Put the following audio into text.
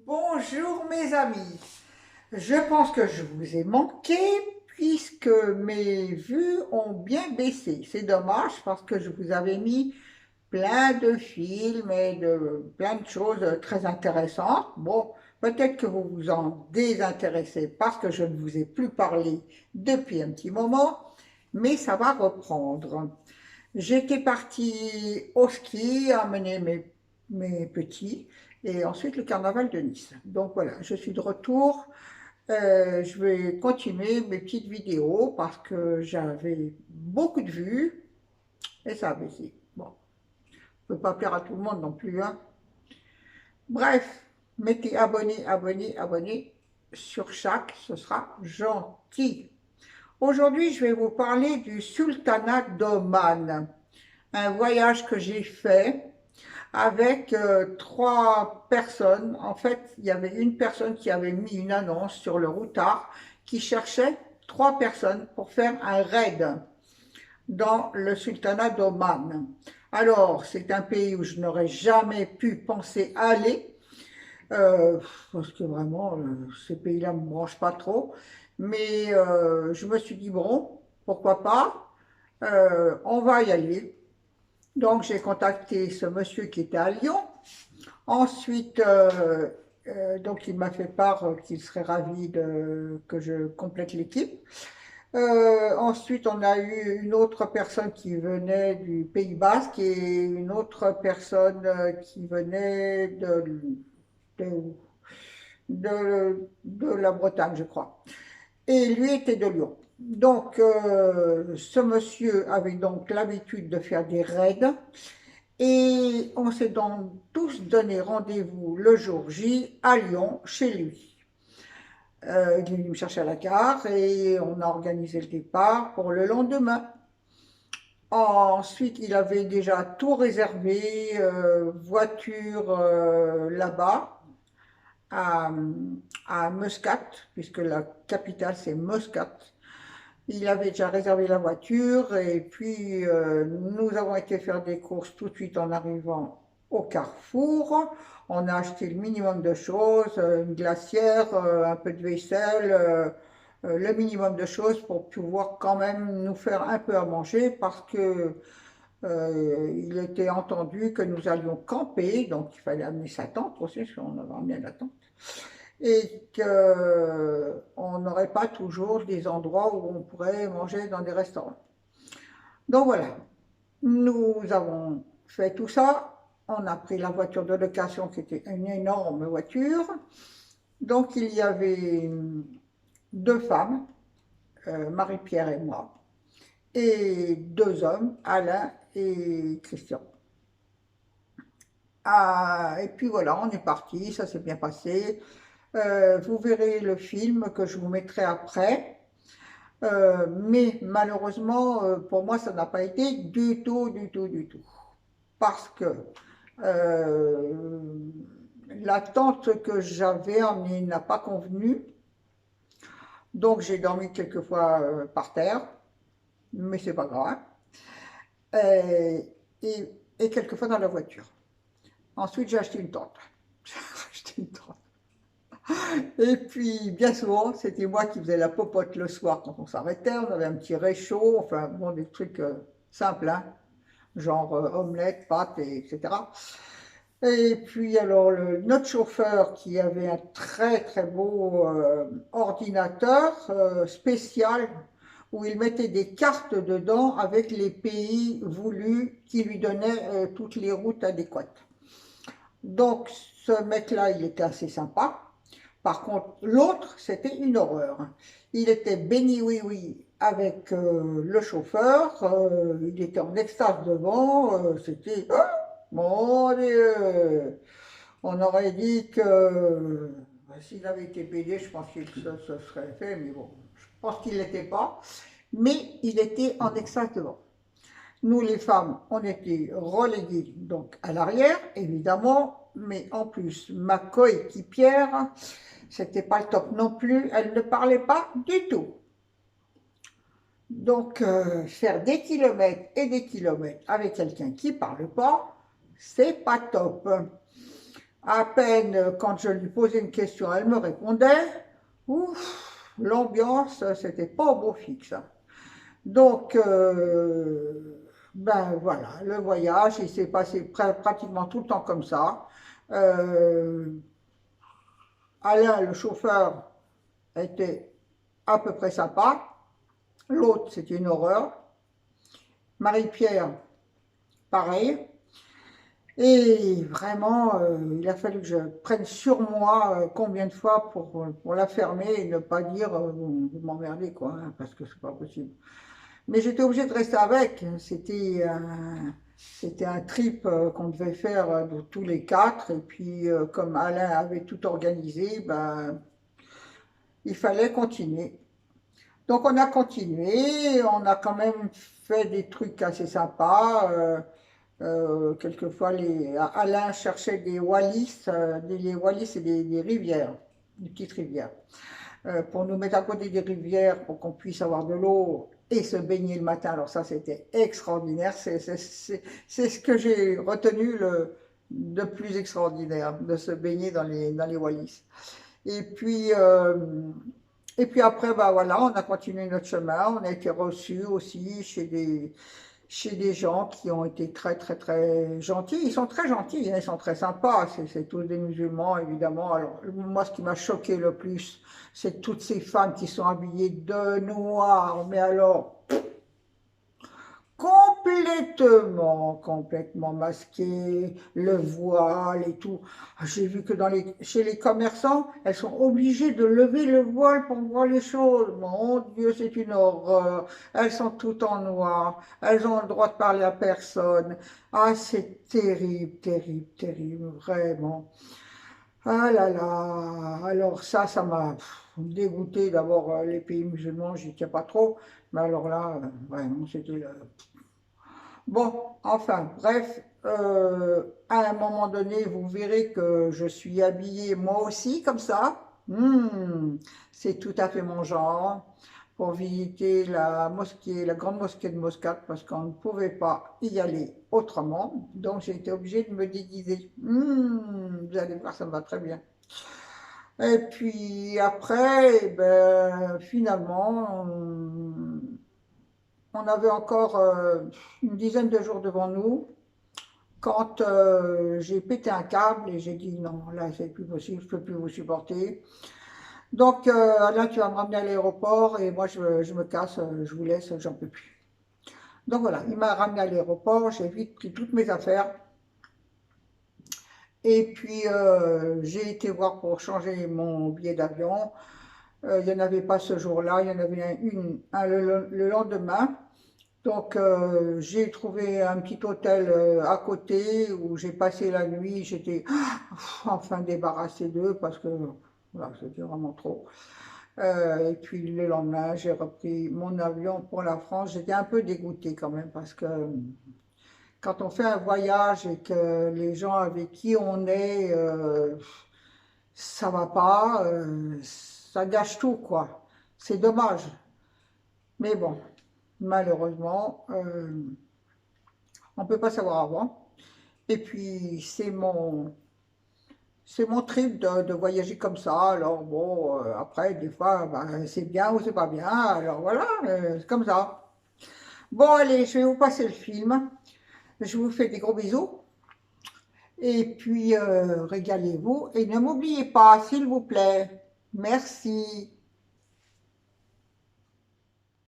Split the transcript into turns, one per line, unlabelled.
Bonjour mes amis, je pense que je vous ai manqué puisque mes vues ont bien baissé. C'est dommage parce que je vous avais mis plein de films et de plein de choses très intéressantes. Bon, peut-être que vous vous en désintéressez parce que je ne vous ai plus parlé depuis un petit moment, mais ça va reprendre. J'étais partie au ski, amener mes petits, et ensuite le carnaval de Nice. Donc voilà, je suis de retour. Je vais continuer mes petites vidéos parce que j'avais beaucoup de vues et ça a baissé. Bon, je ne peux pas plaire à tout le monde non plus, hein. Bref, mettez abonné, abonné, abonné sur chaque, ce sera gentil. Aujourd'hui, je vais vous parler du sultanat d'Oman, un voyage que j'ai fait avec trois personnes. En fait, il y avait une personne qui avait mis une annonce sur le routard qui cherchait trois personnes pour faire un raid dans le sultanat d'Oman. Alors, c'est un pays où je n'aurais jamais pu penser aller, parce que vraiment, ces pays-là ne me branchent pas trop. Mais je me suis dit, bon, pourquoi pas, on va y aller. Donc, j'ai contacté ce monsieur qui était à Lyon. Ensuite, donc il m'a fait part qu'il serait ravi que je complète l'équipe. Ensuite, on a eu une autre personne qui venait du Pays Basque et une autre personne qui venait de, de la Bretagne, je crois. Et lui était de Lyon. Donc, ce monsieur avait donc l'habitude de faire des raids et on s'est donc tous donné rendez-vous le jour J à Lyon, chez lui. Il est venu me chercher à la gare et on a organisé le départ pour le lendemain. Ensuite, il avait déjà tout réservé, voiture là-bas, à, à Muscat, puisque la capitale c'est Muscat. Il avait déjà réservé la voiture et puis nous avons été faire des courses tout de suite en arrivant au carrefour. On a acheté le minimum de choses, une glacière, un peu de vaisselle, le minimum de choses pour pouvoir quand même nous faire un peu à manger parce que il était entendu que nous allions camper, donc il fallait amener sa tente aussi, parce qu'on avait amené la tente et qu'on n'aurait pas toujours des endroits où on pourrait manger dans des restaurants. Donc voilà, nous avons fait tout ça. On a pris la voiture de location qui était une énorme voiture. Donc il y avait deux femmes, Marie-Pierre et moi, et deux hommes, Alain et Christian. Ah, et puis voilà, on est parti, ça s'est bien passé. Vous verrez le film que je vous mettrai après. Mais malheureusement, pour moi, ça n'a pas été du tout, du tout, du tout. Parce que euh, la tente que j'avais emmenée n'a pas convenu. Donc j'ai dormi quelquefois par terre, mais c'est pas grave. Euh, et quelquefois dans la voiture. Ensuite, j'ai acheté une tente. J'ai acheté une tente. Et puis, bien souvent, c'était moi qui faisais la popote le soir quand on s'arrêtait. On avait un petit réchaud, enfin, bon, des trucs simples, hein, genre omelette, pâtes, etc. Et puis, alors, notre chauffeur qui avait un très, très beau ordinateur spécial où il mettait des cartes dedans avec les pays voulus qui lui donnaient toutes les routes adéquates. Donc, ce mec-là, il était assez sympa. Par contre, l'autre, c'était une horreur. Il était béni oui oui avec le chauffeur, il était en extase devant, c'était oh, mon Dieu. On aurait dit que s'il avait été payé, je pense qu'il se serait fait, mais bon, je pense qu'il ne l'était pas. Mais il était en extase devant. Nous, les femmes, on était reléguées donc à l'arrière, évidemment, mais en plus, ma coéquipière, c'était pas le top non plus, elle ne parlait pas du tout. Donc, faire des kilomètres et des kilomètres avec quelqu'un qui parle pas, c'est pas top. À peine quand je lui posais une question, elle me répondait. Ouf, l'ambiance, c'était pas au beau fixe. Donc, ben voilà, le voyage, il s'est passé pratiquement tout le temps comme ça. Euh, Alain, le chauffeur, était à peu près sympa. L'autre, c'était une horreur. Marie-Pierre, pareil. Et vraiment, il a fallu que je prenne sur moi combien de fois pour la fermer et ne pas dire vous m'emmerdez quoi, hein, parce que c'est pas possible. Mais j'étais obligée de rester avec. C'était un trip qu'on devait faire de tous les quatre. Et puis, comme Alain avait tout organisé, ben, il fallait continuer. Donc, on a continué. On a quand même fait des trucs assez sympas. Quelquefois, Alain cherchait des Wallis. Les Wallis, c'est des rivières, des petites rivières. Pour nous mettre à côté des rivières pour qu'on puisse avoir de l'eau et se baigner le matin. Alors ça, c'était extraordinaire. C'est ce que j'ai retenu de plus extraordinaire, de se baigner dans les Wallis. Et puis, après, bah voilà, on a continué notre chemin. On a été reçus aussi chez des gens qui ont été très, très, très gentils. Ils sont très gentils, hein, ils sont très sympas. C'est tous des musulmans, évidemment. Alors, moi, ce qui m'a choqué le plus, c'est toutes ces femmes qui sont habillées de noir. Mais alors, complètement masquées, le voile et tout. J'ai vu que chez les commerçants, elles sont obligées de lever le voile pour voir les choses. Mon Dieu, c'est une horreur. Elles sont toutes en noir. Elles ont le droit de parler à personne. Ah, c'est terrible, terrible, terrible, vraiment. Ah là là, alors ça m'a dégoûté. D'abord, les pays musulmans, j'y tiens pas trop. Mais alors là, vraiment, c'était bon, enfin, bref, à un moment donné, vous verrez que je suis habillée moi aussi comme ça. C'est tout à fait mon genre pour visiter la mosquée, la grande mosquée de Moscate parce qu'on ne pouvait pas y aller autrement. Donc j'ai été obligée de me déguiser. Vous allez voir, ça me va très bien. Et puis après, eh ben, finalement, on avait encore une dizaine de jours devant nous quand j'ai pété un câble et j'ai dit non, là c'est plus possible, je ne peux plus vous supporter. Donc Alain, tu vas me ramener à l'aéroport et moi je me casse, je vous laisse, j'en peux plus. Donc voilà, il m'a ramené à l'aéroport, j'ai vite pris toutes mes affaires et puis j'ai été voir pour changer mon billet d'avion. Il n'y en avait pas ce jour-là, il y en avait le lendemain. Donc, j'ai trouvé un petit hôtel à côté où j'ai passé la nuit. J'étais enfin débarrassée d'eux parce que voilà, c'était vraiment trop. Et puis le lendemain, j'ai repris mon avion pour la France. J'étais un peu dégoûtée quand même parce que quand on fait un voyage et que les gens avec qui on est, ça va pas, ça gâche tout, quoi. C'est dommage. Mais bon, malheureusement, on ne peut pas savoir avant. Et puis, c'est mon trip de voyager comme ça. Alors, bon, après, des fois, ben, c'est bien ou c'est pas bien. Alors, voilà, c'est comme ça. Bon, allez, je vais vous passer le film. Je vous fais des gros bisous. Et puis, régalez-vous. Et ne m'oubliez pas, s'il vous plaît. Merci.